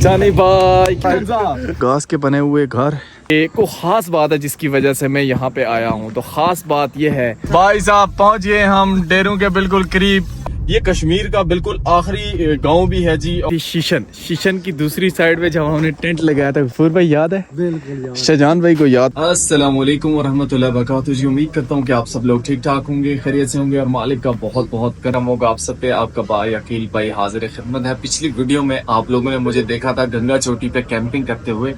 जाने भाई घास के बने हुए घर। एक को खास बात है जिसकी वजह से मैं यहाँ पे आया हूँ, तो खास बात ये है भाई साहब पहुँच गए हम डेरों के बिल्कुल करीब। ये कश्मीर का बिल्कुल आखिरी गांव भी है जी। शीशन की दूसरी साइड पे जब हमने टेंट लगाया था, गफूर भाई याद है? बिल्कुल शाहजान भाई को याद। अस्सलाम वालेकुम वरहमतुल्लाहि वबरकातुहू जी। उम्मीद करता हूँ कि आप सब लोग ठीक ठाक होंगे, खैरियत से होंगे और मालिक का बहुत बहुत करम होगा आप सब पे। आपका भाई अकील भाई हाजिर खिदमत है। पिछली वीडियो में आप लोगों ने मुझे देखा था गंगा चोटी पे कैंपिंग करते हुए।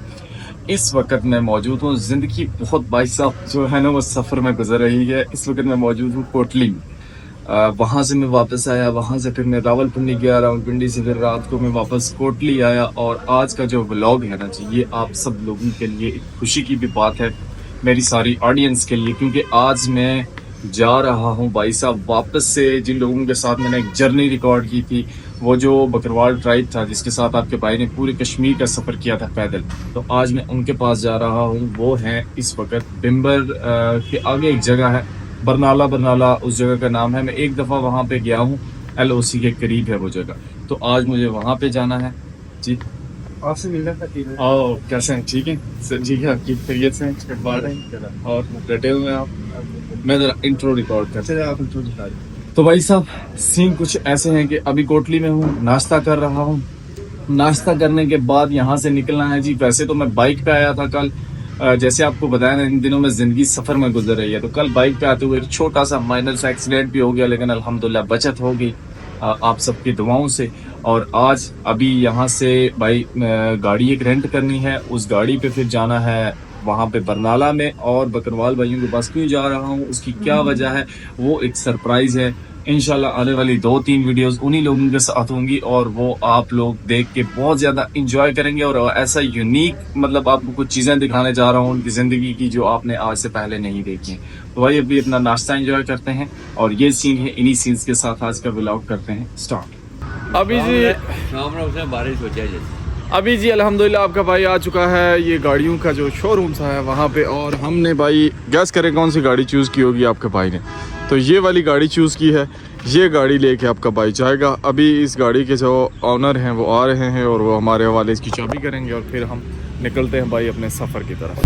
इस वक्त मैं मौजूद हूँ, जिंदगी बहुत भाई साहब जो है ना वो सफर में गुजर रही है। इस वक्त मैं मौजूद हूँ कोटली। वहाँ से मैं वापस आया, वहाँ से फिर मैं रावलपिंडी गया, रावलपिंडी से फिर रात को मैं वापस कोटली आया। और आज का जो व्लॉग है ना जी, ये आप सब लोगों के लिए एक खुशी की भी बात है, मेरी सारी ऑडियंस के लिए, क्योंकि आज मैं जा रहा हूँ भाई साहब वापस से जिन लोगों के साथ मैंने एक जर्नी रिकॉर्ड की थी, वो जो बकरवाल ट्राइब था जिसके साथ आपके भाई ने पूरे कश्मीर का सफ़र किया था पैदल, तो आज मैं उनके पास जा रहा हूँ। वो हैं इस वक्त बिम्बर के आगे एक जगह है, बरनाला उस जगह का नाम है। मैं एक दफ़ा वहाँ पे गया हूँ, LOC के करीब है वो जगह, तो आज मुझे वहाँ पे जाना है जी। आपसे मिलना था। और कैसे हैं? ठीक है सर? ठीक है, आपकी खैरियत से और डटे हुए हैं आप? मैं ज़रा इंट्रो रिकॉर्ड करते हैं, आप इंट्रो दिखा दें। तो भाई साहब सीन कुछ ऐसे हैं कि अभी कोटली में हूँ, नाश्ता कर रहा हूँ। नाश्ता करने के बाद यहाँ से निकलना है जी। वैसे तो मैं बाइक पे आया था कल, जैसे आपको बताया ना इन दिनों में ज़िंदगी सफ़र में गुजर रही है, तो कल बाइक पे आते हुए एक छोटा सा माइनर सा एक्सीडेंट भी हो गया, लेकिन अल्हम्दुलिल्लाह बचत हो गई आप सबकी दुआओं से। और आज अभी यहाँ से भाई गाड़ी एक रेंट करनी है, उस गाड़ी पे फिर जाना है वहाँ पे बरनाला में। और बकरवाल भाइयों के पास क्यों जा रहा हूँ, उसकी क्या वजह है, वो एक सरप्राइज़ है। इंशाल्लाह आने वाली 2-3 वीडियोस उन्हीं लोगों के साथ होंगी और वो आप लोग देख के बहुत ज़्यादा इंजॉय करेंगे। और ऐसा यूनिक मतलब आपको कुछ चीज़ें दिखाने जा रहा हूँ उनकी ज़िंदगी की जो आपने आज से पहले नहीं देखी हैं। तो भाई अभी अपना नाश्ता एंजॉय करते हैं और ये सीन है, इन्हीं सीन्स के साथ आज का व्लॉग करते हैं स्टार्ट। अभी जी बारिश हो जाए अभी जी अल्हम्दुलिल्लाह आपका भाई आ चुका है ये गाड़ियों का जो शोरूम सा है वहाँ पे, और हमने भाई गैस करें कौन सी गाड़ी चूज़ की होगी आपके भाई ने, तो ये वाली गाड़ी चूज़ की है। ये गाड़ी लेके आपका भाई जाएगा। अभी इस गाड़ी के जो ऑनर हैं वो आ रहे हैं और वो हमारे हवाले इसकी चाबी करेंगे और फिर हम निकलते हैं भाई अपने सफ़र की तरफ।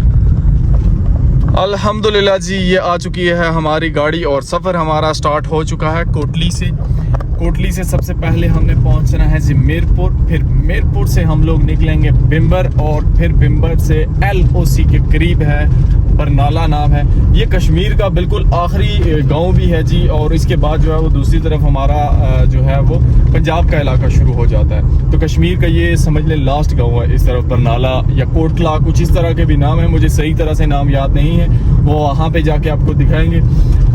अल्हम्दुलिल्लाह जी ये आ चुकी है हमारी गाड़ी और सफ़र हमारा स्टार्ट हो चुका है कोटली से। कोटली से सबसे पहले हमने पहुंचना है जी मीरपुर, फिर मीरपुर से हम लोग निकलेंगे बिम्बर और फिर बिम्बर से LOC के करीब है बरनाला नाम है। ये कश्मीर का बिल्कुल आखिरी गांव भी है जी, और इसके बाद जो है वो दूसरी तरफ हमारा जो है वो पंजाब का इलाका शुरू हो जाता है। तो कश्मीर का ये समझ लें लास्ट गांव है। इस तरफ बरनाला या कोटला कुछ इस तरह के भी नाम है, मुझे सही तरह से नाम याद नहीं है, वो वहाँ पे जाके आपको दिखाएंगे।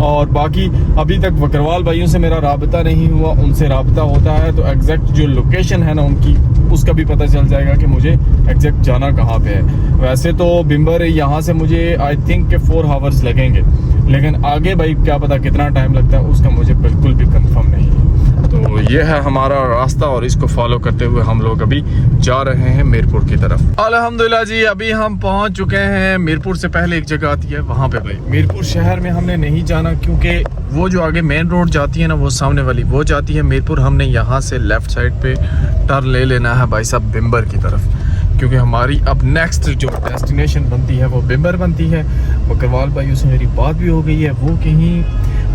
और बाकी अभी तक बकरवाल भाइयों से मेरा राबता नहीं हुआ, उनसे राबता होता है तो एग्जैक्ट जो लोकेशन है ना उनकी, उसका भी पता चल जाएगा कि मुझे एग्जैक्ट जाना कहाँ पे है। वैसे तो बिम्बर यहाँ से मुझे आई थिंक के 4 आवर्स लगेंगे, लेकिन आगे भाई क्या पता कितना टाइम लगता है उसका मुझे बिल्कुल भी कंफर्म नहीं है। तो ये है हमारा रास्ता और इसको फॉलो करते हुए हम लोग अभी जा रहे हैं मीरपुर की तरफ। अल्हम्दुलिल्लाह जी अभी हम पहुंच चुके हैं मीरपुर से पहले एक जगह आती है वहाँ पे भाई। मीरपुर शहर में हमने नहीं जाना क्योंकि वो जो आगे मेन रोड जाती है ना वो सामने वाली वो जाती है मीरपुर। हमने यहाँ से लेफ्ट साइड पे टर्न ले लेना है भाई साहब बिम्बर की तरफ, क्योंकि हमारी अब नेक्स्ट जो डेस्टिनेशन बनती है वो बिम्बर बनती है। बकरवाल भाइयों से मेरी बात भी हो गई है, वो कहीं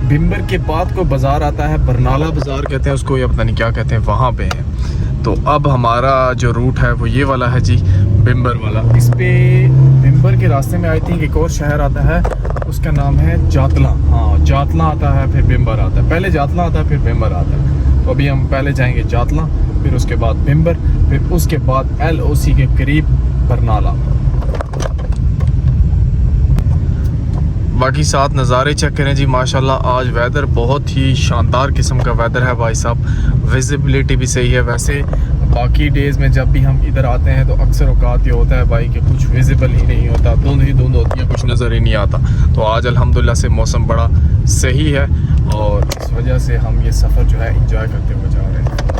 बिम्बर के बाद को बाज़ार आता है, बरनाला बाज़ार कहते हैं उसको या पता नहीं क्या कहते हैं, वहाँ पे है। तो अब हमारा जो रूट है वो ये वाला है जी, बिम्बर वाला। इस पे बिम्बर के रास्ते में आई थिंक एक और शहर आता है, उसका नाम है जातला। हाँ जातला आता है फिर बिम्बर आता है, पहले जातला आता है फिर बिम्बर आता है। तो अभी हम पहले जाएंगे जातला, फिर उसके बाद बिम्बर, फिर उसके बाद LOC के करीब बरनाला। बाकी साथ नज़ारे चेक करें जी, माशाल्लाह आज वेदर बहुत ही शानदार किस्म का वेदर है भाई साहब। विजिबिलिटी भी सही है। वैसे बाकी डेज़ में जब भी हम इधर आते हैं तो अक्सर औकात ये होता है भाई कि कुछ विजिबल ही नहीं होता, धुंध ही धुंध होती है, कुछ नज़र ही नहीं आता। तो आज अल्हम्दुलिल्लाह से मौसम बड़ा सही है और इस वजह से हम ये सफ़र जो है इंजॉय करते हुए जा रहे हैं।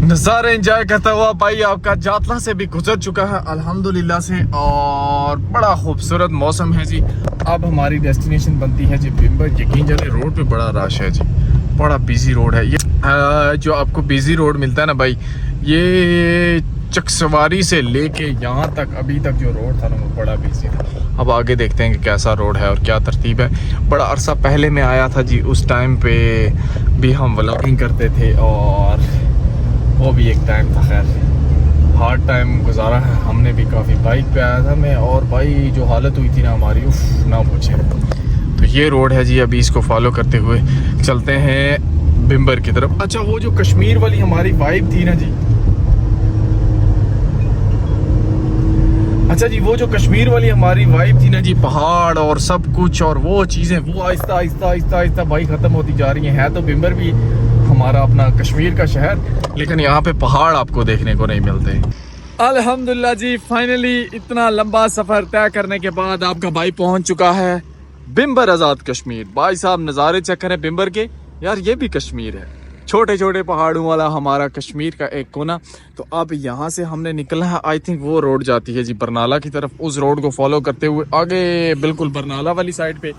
नज़ारे एंजॉय करता हुआ भाई आपका जातला से भी गुजर चुका है अल्हम्दुलिल्लाह से, और बड़ा खूबसूरत मौसम है जी। अब हमारी डेस्टिनेशन बनती है जी बिम्बर। यकीन जाने रोड पे बड़ा रश है जी, बड़ा बिजी रोड है ये। जो आपको बिजी रोड मिलता है ना भाई, ये चकसवारी से लेके यहाँ तक अभी तक जो रोड था ना वो बड़ा बिजी था। अब आगे देखते हैं कि कैसा रोड है और क्या तरतीब है। बड़ा अरसा पहले मैं आया था जी, उस टाइम पे भी हम व्लॉगिंग करते थे और वो भी एक टाइम था। खैर हार्ड टाइम गुजारा है हमने भी काफ़ी। बाइक पे आया था मैं और भाई जो हालत हुई थी ना हमारी, उफ ना पूछे। तो ये रोड है जी, अभी इसको फॉलो करते हुए चलते हैं बिम्बर की तरफ। अच्छा, वो जो कश्मीर वाली हमारी वाइब थी ना जी, अच्छा जी, वो जो कश्मीर वाली हमारी वाइब थी ना जी, पहाड़ और सब कुछ और वो चीज़ें, वो आहिस्ता आहिस्ता आहिस्ता आहिस्ता भाई ख़त्म होती जा रही हैं। है तो बिम्बर भी हमारा अपना कश्मीर का शहर, लेकिन यहाँ पे पहाड़ आपको देखने को नहीं मिलते। अल्हम्दुलिल्लाह जी, फाइनली इतना लंबा सफ़र तय करने के बाद आपका भाई पहुँच चुका है बिम्बर आज़ाद कश्मीर। भाई साहब नज़ारे चेक करें बिम्बर के, यार ये भी कश्मीर है, छोटे छोटे पहाड़ों वाला हमारा कश्मीर का एक कोना। तो अब यहाँ से हमने निकला है, आई थिंक वो रोड जाती है जी बरनाला की तरफ। उस रोड को फॉलो करते हुए आगे बिल्कुल बरनाला वाली साइड पे,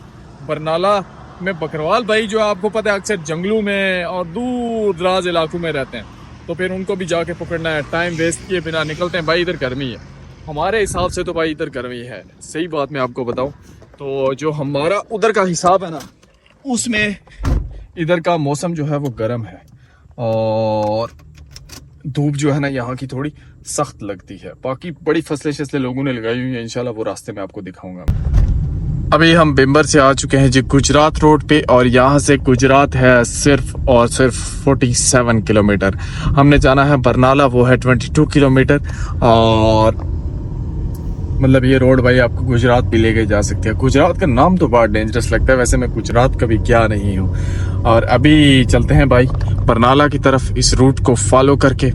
बरनाला में बकरवाल भाई जो आपको पता है अक्सर जंगलों में और दूर दराज इलाकों में रहते हैं, तो फिर उनको भी जाके पकड़ना है। टाइम वेस्ट किए बिना निकलते हैं भाई। इधर गर्मी है, हमारे हिसाब से तो भाई इधर गर्मी है, सही बात मैं आपको बताऊँ तो। जो हमारा उधर का हिसाब है ना, उसमें इधर का मौसम जो है वो गर्म है और धूप जो है ना यहाँ की थोड़ी सख्त लगती है। बाकी बड़ी फसलें शसलें लोगों ने लगाई हुई हैं, इंशाल्लाह वो रास्ते में आपको दिखाऊंगा। अभी हम बिम्बर से आ चुके हैं जी गुजरात रोड पे, और यहाँ से गुजरात है सिर्फ और सिर्फ 47 किलोमीटर। हमने जाना है बरनाला, वो है 22 किलोमीटर। और मतलब ये रोड भाई आपको गुजरात भी लेके जा सकती है। गुजरात का नाम तो बड़ा डेंजरस लगता है, वैसे मैं गुजरात कभी गया नहीं हूँ। और अभी चलते हैं भाई बरनाला की तरफ इस रूट को फॉलो करके।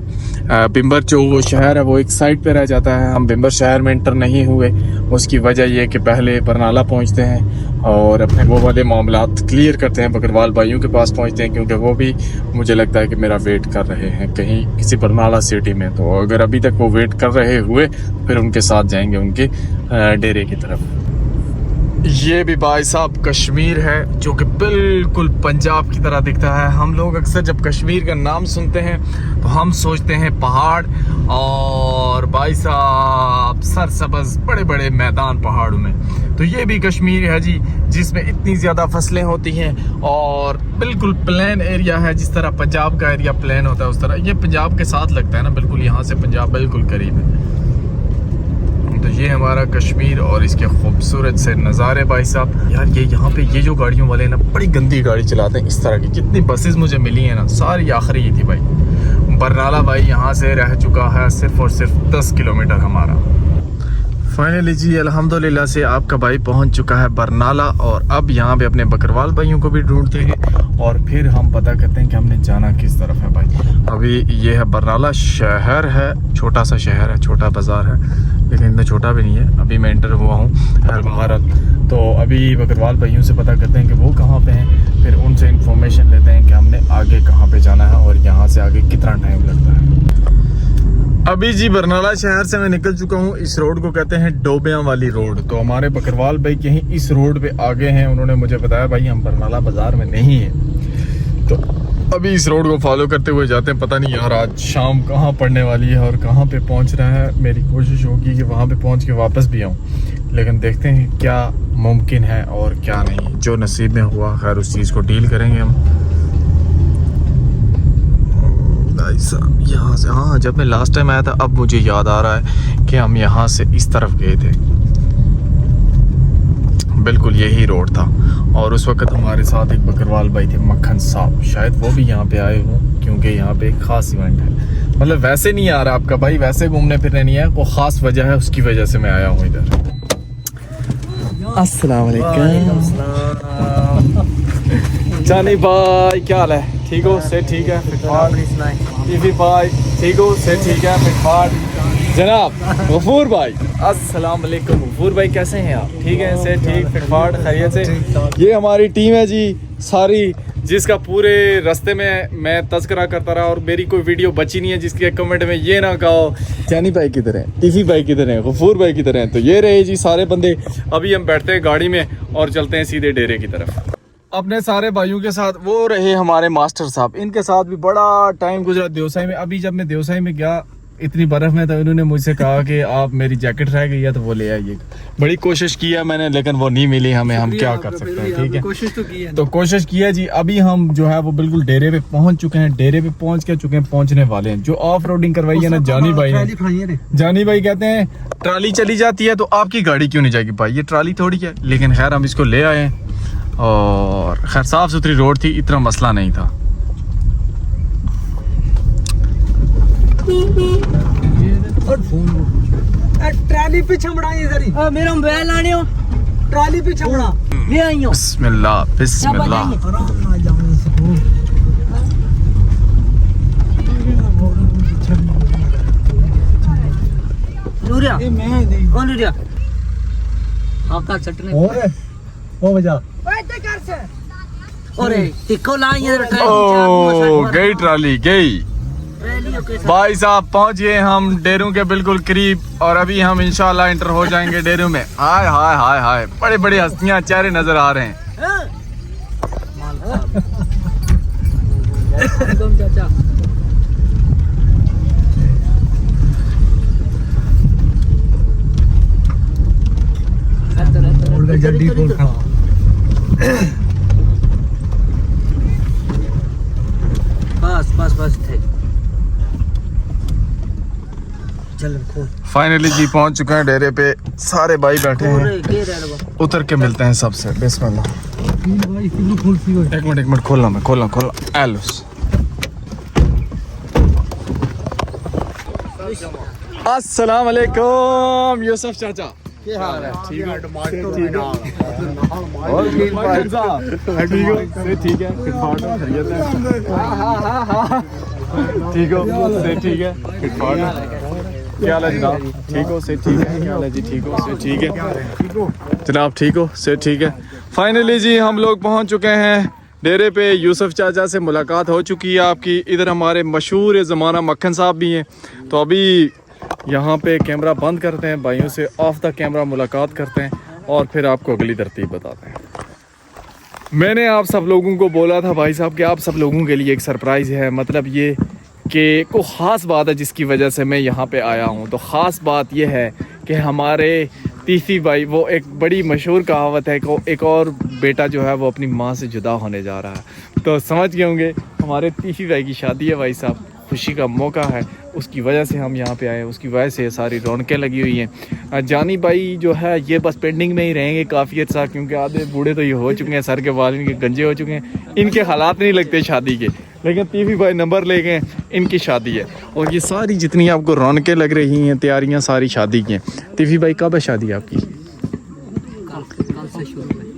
बिम्बर जो वो शहर है वो एक साइड पे रह जाता है, हम बिम्बर शहर में इंटर नहीं हुए। उसकी वजह ये कि पहले बरनाला पहुँचते हैं और अपने वो वाले मामलात क्लियर करते हैं, बकरवाल भाइयों के पास पहुँचते हैं, क्योंकि वो भी मुझे लगता है कि मेरा वेट कर रहे हैं कहीं किसी बरनाला सिटी में। तो अगर अभी तक वो वेट कर रहे हुए फिर उनके साथ जाएंगे उनके डेरे की तरफ। ये भी भाई साहब कश्मीर है जो कि बिल्कुल पंजाब की तरह दिखता है। हम लोग अक्सर जब कश्मीर का नाम सुनते हैं तो हम सोचते हैं पहाड़ और भाई साहब सरसब्ज़ बड़े बड़े मैदान पहाड़ों में। तो ये भी कश्मीर है जी, जिसमें इतनी ज़्यादा फसलें होती हैं और बिल्कुल प्लेन एरिया है। जिस तरह पंजाब का एरिया प्लेन होता है उस तरह ये पंजाब के साथ लगता है ना, बिल्कुल यहाँ से पंजाब बिल्कुल करीब है। तो ये हमारा कश्मीर और इसके खूबसूरत से नज़ारे भाई साहब। यार ये यहाँ पे ये जो गाड़ियों वाले ना बड़ी गंदी गाड़ी चलाते हैं इस तरह की। जितनी बसेस मुझे मिली हैं ना सारी आखिरी ही थी भाई। बरनाला भाई यहाँ से रह चुका है सिर्फ और सिर्फ 10 किलोमीटर हमारा। फाइनली जी अल्हम्दुलिल्लाह से आपका भाई पहुँच चुका है बरनाला, और अब यहाँ पे अपने बकरवाल भाइयों को भी ढूंढते हैं और फिर हम पता करते हैं कि हमने जाना किस तरफ है भाई। अभी ये है बरनाला शहर है, छोटा सा शहर है, छोटा बाज़ार है, लेकिन इतना छोटा भी नहीं है। अभी मैं एंटर हुआ हूँ भारत। तो अभी बकरवाल भाइयों से पता करते हैं कि वो कहाँ पे हैं, फिर उनसे इंफॉर्मेशन लेते हैं कि हमने आगे कहाँ पे जाना है और यहाँ से आगे कितना टाइम लगता है। अभी जी बरनाला शहर से मैं निकल चुका हूँ। इस रोड को कहते हैं डोबियाँ वाली रोड। तो हमारे बकरवाल भाई कहीं इस रोड पे आगे हैं, उन्होंने मुझे बताया भाई हम बरनाला बाज़ार में नहीं हैं। तो अभी इस रोड को फॉलो करते हुए जाते हैं। पता नहीं यार आज शाम कहाँ पड़ने वाली है और कहाँ पे पहुँच रहा है। मेरी कोशिश होगी कि वहाँ पे पहुँच के वापस भी आऊँ, लेकिन देखते हैं क्या मुमकिन है और क्या नहीं। जो नसीब में हुआ खैर उस चीज़ को डील करेंगे हम। भाई साहब यहाँ से, हाँ जब मैं लास्ट टाइम आया था अब मुझे याद आ रहा है कि हम यहाँ से इस तरफ गए थे, बिल्कुल यही रोड था। और उस वक्त हमारे साथ एक बकरवाल भाई थे मक्खन साहब, शायद वो भी यहाँ पे आए हों क्योंकि यहाँ पे एक ख़ास इवेंट है। मतलब वैसे नहीं आ रहा आपका भाई, वैसे घूमने फिरने नहीं है, वो ख़ास वजह है, उसकी वजह से मैं आया हूँ इधर। अस्सलाम वालेकुम। जानी भाई क्या हाल है? ठीक हो? से ठीक है? टीवी भाई ठीक हो? से ठीक है? फिटफाट जनाब गफूर भाई, अस्सलाम वालेकुम। गफूर भाई कैसे हैं आप? ठीक है? से ठीक, फिटफाट, खैरियत से? ये हमारी टीम है जी सारी, जिसका पूरे रास्ते में मैं तज़किरा करता रहा और मेरी कोई वीडियो बची नहीं है जिसके कमेंट में ये ना कहो जानी भाई किधर हैं, टीवी भाई किधर हैं, गफूर भाई किधर हैं। तो ये रहे जी सारे बंदे। अभी हम बैठते हैं गाड़ी में और चलते हैं सीधे डेरे की तरफ। अपने सारे भाइयों के साथ। वो रहे हमारे मास्टर साहब, इनके साथ भी बड़ा टाइम गुजरा देवसाई में। अभी जब मैं देवसाई में गया इतनी बर्फ में, तो इन्होंने मुझसे कहा कि आप मेरी जैकेट रह गई है तो वो ले आइए। बड़ी कोशिश की है मैंने, लेकिन वो नहीं मिली हमें। हम क्या कर सकते हैं, ठीक है, कोशिश तो की है। तो कोशिश की है जी। अभी हम जो है वो बिल्कुल डेरे पे पहुंच चुके हैं। डेरे पे पहुंच के चुके हैं, पहुंचने वाले हैं। जो ऑफ रोडिंग करवाई है ना जानी भाई ने, जानी भाई कहते हैं ट्राली चली जाती है तो आपकी गाड़ी क्यों नहीं जाएगी भाई, ये ट्राली थोड़ी है। लेकिन खैर हम इसको ले आए और खैर साफ सुथरी रोड थी, इतना मसला नहीं था। ट्राली पीछे बढ़ाई जरी। मेरा मोबाइल लाने हो, ट्राली पीछे बढ़ा ले आई हो। बिस्मिल्लाह बिस्मिल्लाह। नूरिया ओ नूरिया आपका चटने ओ बजा ओए ते कर से ओरे टिको लाई इधर ट्राली। ओ गई ट्राली गई। भाई साहब पहुंच गए हम डेरू के बिल्कुल करीब और अभी हम इंशाल्लाह एंटर हो जाएंगे डेरू में। हाय हाय हाय हाय, बड़ी बड़ी हस्तियां चेहरे नजर आ रहे हैं। बस बस बस थे। फाइनली जी पहुंच चुके हैं डेरे पे, सारे भाई बैठे हैं। उतर के मिलते हैं सबसे। बिस्मिल्लाह। एक मिनट खोलना एलुस। अस्सलाम वालेकुम यूसुफ चाचा, क्या हाल है? ठीक है, ठीक है, ठीक है, क्या हाल है जनाब? ठीक हो? से ठीक है? क्या हाल है जी? ठीक हो? से ठीक है जनाब? ठीक हो? से ठीक है। फाइनली जी हम लोग पहुंच चुके हैं डेरे पे। यूसुफ चाचा से मुलाकात हो चुकी है आपकी। इधर हमारे मशहूर ज़माना मक्खन साहब भी हैं। तो अभी यहाँ पे कैमरा बंद करते हैं, भाइयों से ऑफ द कैमरा मुलाकात करते हैं और फिर आपको अगली तरतीब बताते हैं। मैंने आप सब लोगों को बोला था भाई साहब कि आप सब लोगों के लिए एक सरप्राइज़ है। मतलब ये कि को ख़ास बात है जिसकी वजह से मैं यहाँ पे आया हूँ। तो ख़ास बात ये है कि हमारे तीसी भाई, वो एक बड़ी मशहूर कहावत है कि एक और बेटा जो है वो अपनी माँ से जुदा होने जा रहा है। तो समझ गए होंगे हमारे तीसी भाई की शादी है भाई साहब, खुशी का मौका है, उसकी वजह से हम यहाँ पे आए हैं। उसकी वजह से सारी रौनकें लगी हुई हैं। जानी भाई जो है ये बस पेंडिंग में ही रहेंगे काफ़ी अर्सा, क्योंकि आधे बूढ़े तो ये हो चुके हैं, सर के बाल इनके गंजे हो चुके हैं, इनके हालात नहीं लगते शादी के। लेकिन तीफी भाई नंबर ले गए, इनकी शादी है। और ये सारी जितनी आपको रौनकें लग रही हैं, तैयारियाँ सारी शादी की हैं। तीफी भाई कब है शादी आपकी?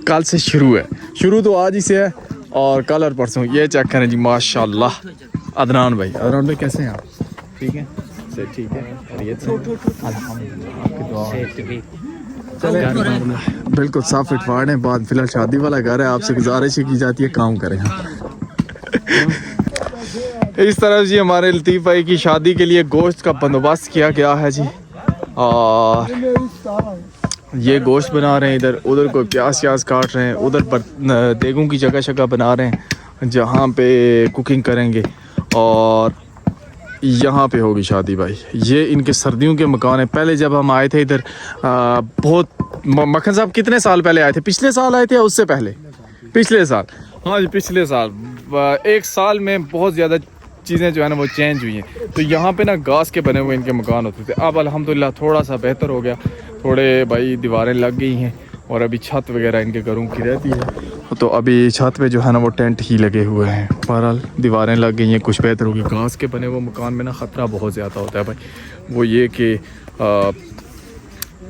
कल से शुरू है। शुरू तो आज ही से है और कल और परसों। ये चेक करें जी माशाल्लाह। अदनान भाई कैसे हैं आप? ठीक है, से ठीक है, बिल्कुल साफ फिटफाट है। बाद फिलहाल शादी वाला घर है, आपसे गुजारिश की जाती है काम करें। इस तरह जी हमारे लतीफ़ भाई की शादी के लिए गोश्त का बंदोबस्त किया गया है जी। और ये गोश्त बना रहे हैं, इधर उधर कोई प्याज व्याज काट रहे हैं, उधर पर देगों की जगह बना रहे हैं जहाँ पे कुकिंग करेंगे। और यहाँ पे होगी शादी भाई। ये इनके सर्दियों के मकान है। पहले जब हम आए थे इधर बहुत, मक्खन साहब कितने साल पहले आए थे? पिछले साल आए थे या उससे पहले? पिछले साल, हाँ जी पिछले साल। एक साल में बहुत ज़्यादा चीज़ें जो है ना वो चेंज हुई हैं। तो यहाँ पे ना घास के बने हुए इनके मकान होते थे। अब अल्हम्दुलिल्लाह थोड़ा सा बेहतर हो गया, थोड़े भाई दीवारें लग गई हैं और अभी छत वगैरह इनके घरों की रहती है। तो अभी छत पे जो है ना वो टेंट ही लगे हुए हैं। बहरहाल दीवारें लग गई हैं, कुछ बेहतर होगी। घास के बने हुए मकान में ना ख़तरा बहुत ज़्यादा होता है भाई। वो ये कि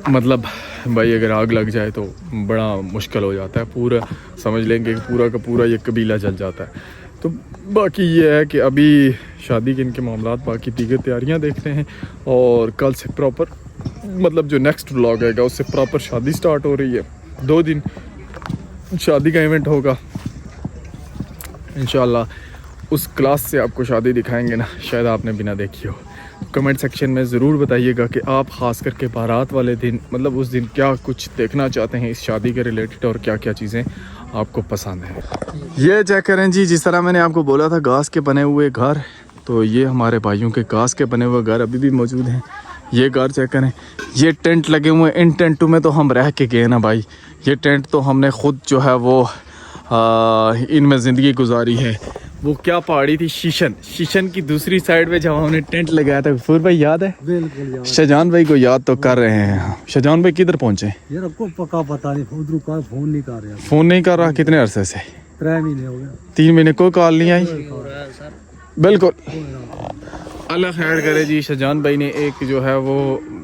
मतलब भाई अगर आग लग जाए तो बड़ा मुश्किल हो जाता है। पूरा समझ लेंगे कि पूरा का पूरा ये कबीला जल जाता है। तो बाकी ये है कि अभी शादी के इनके मामलात, बाकी दीगर तैयारियां देखते हैं। और कल से प्रॉपर मतलब जो नेक्स्ट व्लॉग आएगा उससे प्रॉपर शादी स्टार्ट हो रही है। 2 दिन शादी का इवेंट होगा इंशाल्लाह। उस क्लास से आपको शादी दिखाएंगे ना, शायद आपने बिना देखी हो। कमेंट सेक्शन में ज़रूर बताइएगा कि आप ख़ास करके बारात वाले दिन मतलब उस दिन क्या कुछ देखना चाहते हैं इस शादी के रिलेटेड और क्या क्या चीज़ें आपको पसंद हैं। ये चेक करें जी, जिस तरह मैंने आपको बोला था घास के बने हुए घर, तो ये हमारे भाइयों के घास के बने हुए घर अभी भी मौजूद हैं। ये घर चेक करें, ये टेंट लगे हुए हैं, इन टेंटों में तो हम रह के गए ना भाई। ये टेंट तो हमने खुद जो है वो इनमें ज़िंदगी गुजारी है। वो क्या पहाड़ी थी, शीशन की दूसरी साइड पे जब हमने टेंट लगाया था। गफूर भाई याद है? बिल्कुल यार। शाहजान भाई को याद तो कर रहे हैं। शाहजान भाई किधर पहुंचे? यार आपको पक्का पता नहीं, उधर का फोन नहीं कर रहा। फ़ोन नहीं कर रहा? कितने अरसे से? 3 महीने हो गए। 3 महीने कोई कॉल नहीं आई? बिल्कुल। अल्लाह खैर करे जी। शाहजान भाई ने एक जो है वो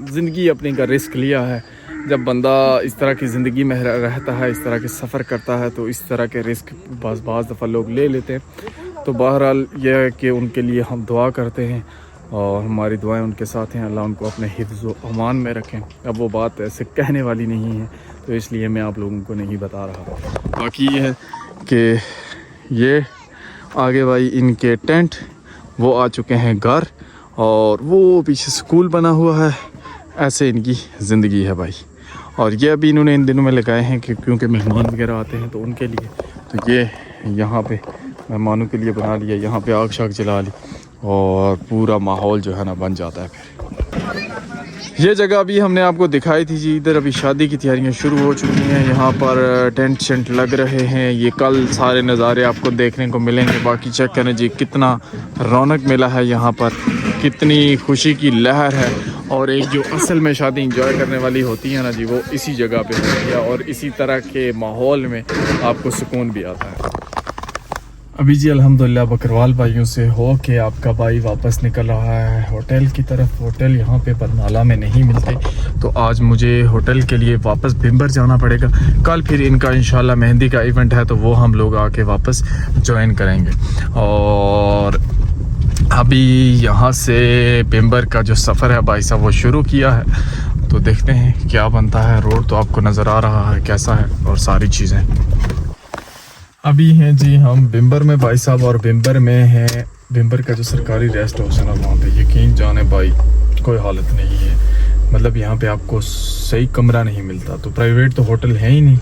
ज़िंदगी अपनी का रिस्क लिया है। जब बंदा इस तरह की ज़िंदगी में रहता है, इस तरह के सफ़र करता है, तो इस तरह के रिस्क बाज़ दफ़ा लोग ले लेते हैं। तो बहरहाल यह है कि उनके लिए हम दुआ करते हैं और हमारी दुआएं उनके साथ हैं। अल्लाह उनको अपने हिफ्ज़ व अमान में रखें। अब वो बात ऐसे कहने वाली नहीं है, तो इसलिए मैं आप लोगों को नहीं बता रहा। बाकी ये है कि ये आगे भाई इनके टेंट वो आ चुके हैं घर, और वो पीछे स्कूल बना हुआ है। ऐसे इनकी ज़िंदगी है भाई। और ये अभी इन्होंने इन दिनों में लगाए हैं कि क्योंकि मेहमान वगैरह आते हैं तो उनके लिए, तो ये यहाँ पे मेहमानों के लिए बना लिया। यहाँ पे आग शाग जला ली और पूरा माहौल जो है ना बन जाता है फिर। ये जगह अभी हमने आपको दिखाई थी जी। इधर अभी शादी की तैयारियां शुरू हो चुकी हैं। यहाँ पर टेंट शेंट लग रहे हैं। ये कल सारे नज़ारे आपको देखने को मिलेंगे। बाकी चेक करें जी, कितना रौनक मिला है यहाँ पर, कितनी खुशी की लहर है। और एक जो असल में शादी इंजॉय करने वाली होती है ना जी, वो इसी जगह पे होती है और इसी तरह के माहौल में आपको सुकून भी आता है। अभी जी अल्हम्दुलिल्लाह बकरवाल भाइयों से हो के आपका भाई वापस निकल रहा है होटल की तरफ। होटल यहाँ पे बरनाला में नहीं मिलते, तो आज मुझे होटल के लिए वापस भिम्बर जाना पड़ेगा। कल फिर इनका इंशाल्लाह मेहंदी का इवेंट है, तो वो हम लोग आके वापस ज्वाइन करेंगे। और अभी यहाँ से भिम्बर का जो सफ़र है भाई साहब वो शुरू किया है, तो देखते हैं क्या बनता है। रोड तो आपको नज़र आ रहा है कैसा है और सारी चीज़ें। अभी हैं जी हम भिम्बर में भाई साहब, और भिम्बर में है भिम्बर का जो सरकारी रेस्ट हाउस है ना, वहाँ पे यकीन जाने भाई कोई हालत नहीं है। मतलब यहाँ पे आपको सही कमरा नहीं मिलता, तो प्राइवेट तो होटल है ही नहीं।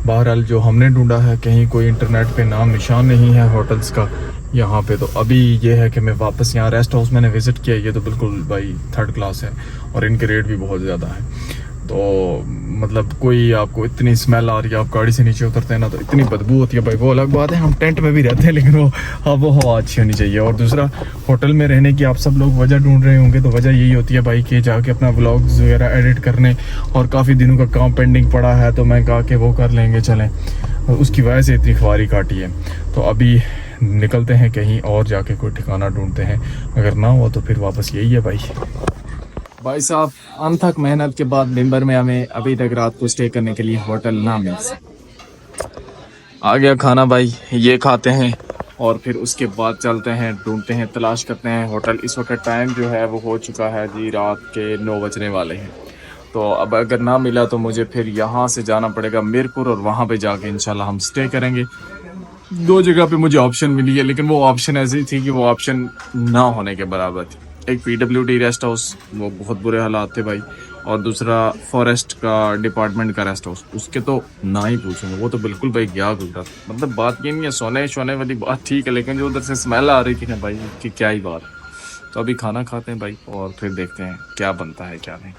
बहरहाल जो हमने ढूंढा है, कहीं कोई इंटरनेट पे नाम निशान नहीं है होटल्स का यहाँ पे। तो अभी ये है कि मैं वापस यहाँ रेस्ट हाउस मैंने विज़िट किया, ये तो बिल्कुल भाई 3rd क्लास है और इनके रेट भी बहुत ज़्यादा है। तो मतलब कोई आपको इतनी स्मेल आ रही है, आप गाड़ी से नीचे उतरते हैं ना तो इतनी बदबू होती है भाई। वो अलग बात है, हम टेंट में भी रहते हैं, लेकिन वो हवा अच्छी होनी चाहिए। और दूसरा, होटल में रहने की आप सब लोग वजह ढूंढ रहे होंगे, तो वजह यही होती है भाई कि जाके अपना व्लॉग्स वगैरह एडिट करने, और काफ़ी दिनों का काम पेंडिंग पड़ा है, तो मैं कहा कि वो कर लेंगे चलें, उसकी वजह से इतनी ख्वारी काटी है। तो अभी निकलते हैं कहीं और जाके कोई ठिकाना ढूंढते हैं, अगर ना हुआ तो फिर वापस यही है भाई साहब। अनथक मेहनत के बाद भिम्बर में हमें अभी तक रात को स्टे करने के लिए होटल ना मिल आ गया खाना भाई, ये खाते हैं और फिर उसके बाद चलते हैं, ढूंढते हैं, तलाश करते हैं होटल। इस वक्त टाइम जो है वो हो चुका है जी रात के 9 बजने वाले हैं। तो अब अगर ना मिला तो मुझे फिर यहाँ से जाना पड़ेगा मीरपुर, और वहाँ पे जाके इंशाल्लाह हम स्टे करेंगे। 2 जगह पे मुझे ऑप्शन मिली है, लेकिन वो ऑप्शन ऐसी थी कि वो ऑप्शन ना होने के बराबर थी। एक PWD रेस्ट हाउस, वो बहुत बुरे हालात थे भाई, और दूसरा फॉरेस्ट का डिपार्टमेंट का रेस्ट हाउस, उसके तो ना ही पूछूंगा, वो तो बिल्कुल भाई गया गुजरा। मतलब बात ये नहीं है, सोने वाली बात ठीक है, लेकिन जो उधर से स्मेल आ रही थी ना भाई कि क्या ही बात। तो अभी खाना खाते हैं भाई और फिर देखते हैं क्या बनता है क्या नहीं।